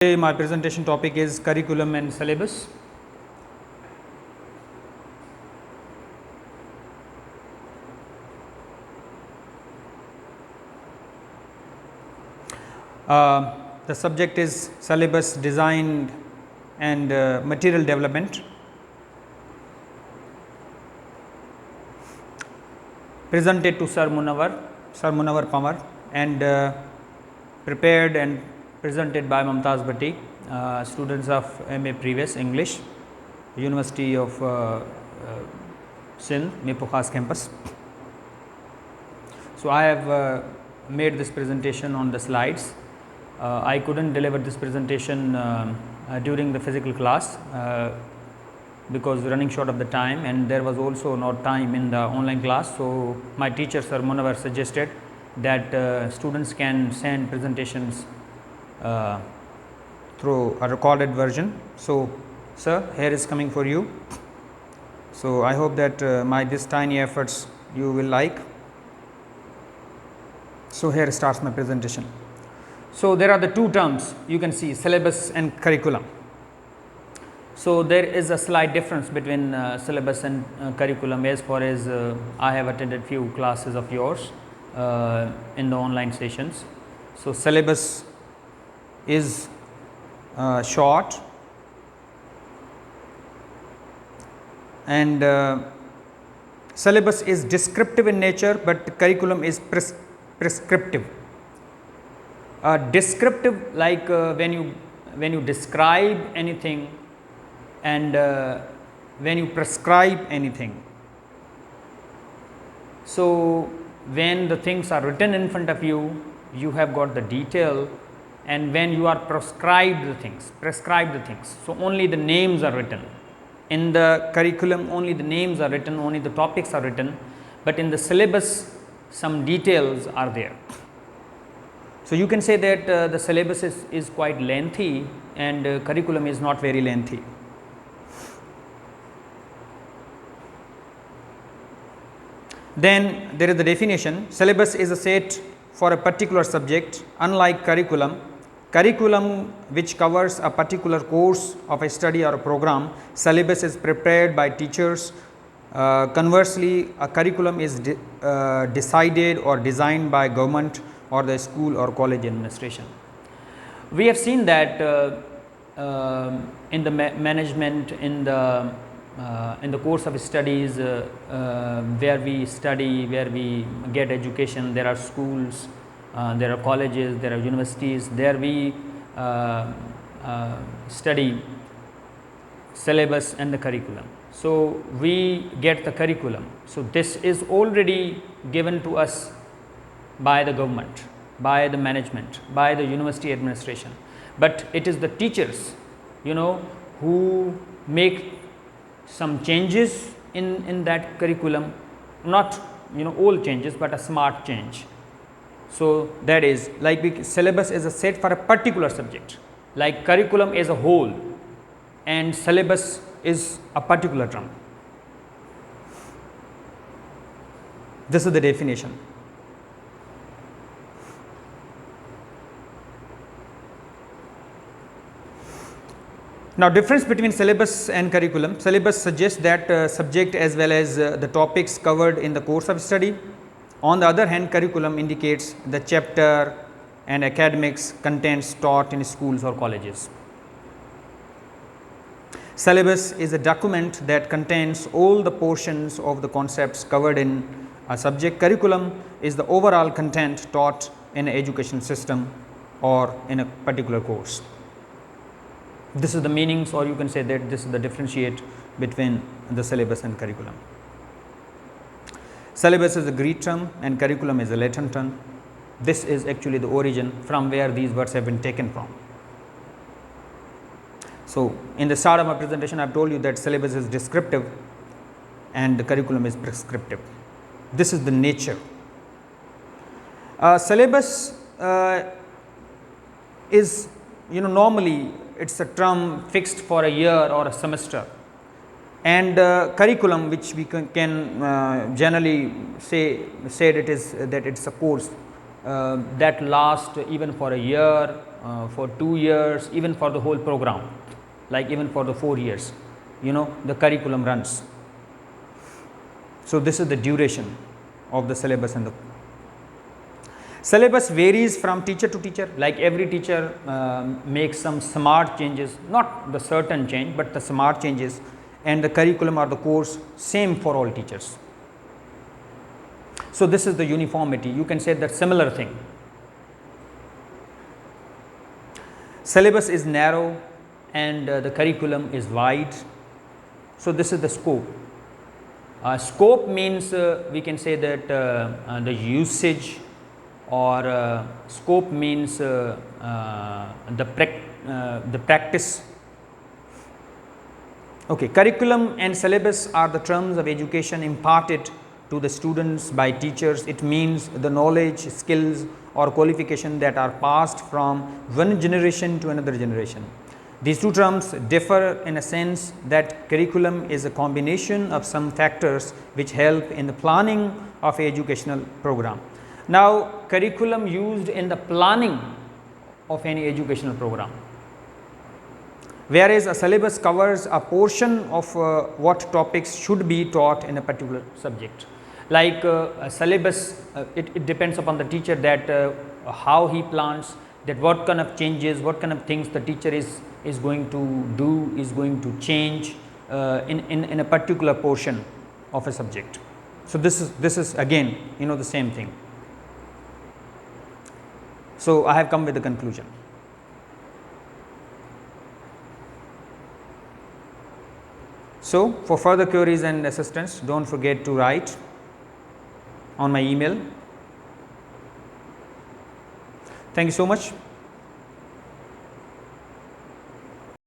Today my presentation topic is curriculum and syllabus. The subject is syllabus design and material development. Presented to Sir Munawar Pamar, and prepared and presented by Mumtaz Bhatti, students of MA Previous English, University of Sindh, Mirpur Khas campus. So I have made this presentation on the slides. I couldn't deliver this presentation during the physical class because running short of the time, and there was also no time in the online class. So my teacher Sir Munawar suggested that students can send presentations through a recorded version. So sir, here is coming for you. So I hope that my this tiny efforts you will like. So here starts my presentation. So there are the two terms you can see, syllabus and curriculum. So there is a slight difference between syllabus and curriculum as far as I have attended few classes of yours in the online sessions. So syllabus is short and syllabus is descriptive in nature, but curriculum is prescriptive. Descriptive, like when you describe anything, and when you prescribe anything. So when the things are written in front of you, you have got the detail, and when you are prescribe the things, so only the names are written. In the curriculum only the names are written, only the topics are written, but in the syllabus some details are there. So you can say that the syllabus is quite lengthy and curriculum is not very lengthy. Then there is the definition. Syllabus is a set for a particular subject, unlike curriculum. Curriculum, which covers a particular course of a study or a program. Syllabus is prepared by teachers. Conversely, a curriculum is decided or designed by government or the school or college administration. We have seen that in the management, in the course of studies where we study, where we get education, there are schools, there are colleges, there are universities, there we study syllabus and the curriculum. So we get the curriculum. So this is already given to us by the government, by the management, by the university administration, but it is the teachers, who make some changes in that curriculum, not all changes, but a smart change. So that is like syllabus is a set for a particular subject, like curriculum as a whole, and syllabus is a particular term. This is the definition. Now, difference between syllabus and curriculum. Syllabus suggests that subject as well as the topics covered in the course of study. On the other hand, curriculum indicates the chapter and academics contents taught in schools or colleges. Syllabus is a document that contains all the portions of the concepts covered in a subject. Curriculum is the overall content taught in an education system or in a particular course. This is the meanings, or you can say that this is the differentiate between the syllabus and curriculum. Syllabus is a Greek term and curriculum is a Latin term. This is actually the origin from where these words have been taken from. So in the start of my presentation, I have told you that syllabus is descriptive and the curriculum is prescriptive. This is the nature. Syllabus is, normally it's a term fixed for a year or a semester, and curriculum, which we can generally say that it's a course that last even for a year, for 2 years, even for the whole program, like even for the 4 years, you know, the curriculum runs. So, this is the duration of the syllabus. And the syllabus varies from teacher to teacher, like every teacher makes some smart changes, not the certain change, but the smart changes, and the curriculum or the course same for all teachers. So, this is the uniformity, you can say that similar thing. Syllabus is narrow and the curriculum is wide. So, this is the scope. Scope means we can say that the usage, or scope means the practice. Okay. Curriculum and syllabus are the terms of education imparted to the students by teachers. It means the knowledge, skills or qualification that are passed from one generation to another generation. These two terms differ in a sense that curriculum is a combination of some factors which help in the planning of a educational program. Now, curriculum used in the planning of any educational program, whereas a syllabus covers a portion of what topics should be taught in a particular subject. Like a syllabus, it depends upon the teacher that how he plans, that what kind of changes, what kind of things the teacher is going to do, is going to change in a particular portion of a subject. So, this is again, you know, the same thing. So, I have come with the conclusion. So, for further queries and assistance, do not forget to write on my email. Thank you so much.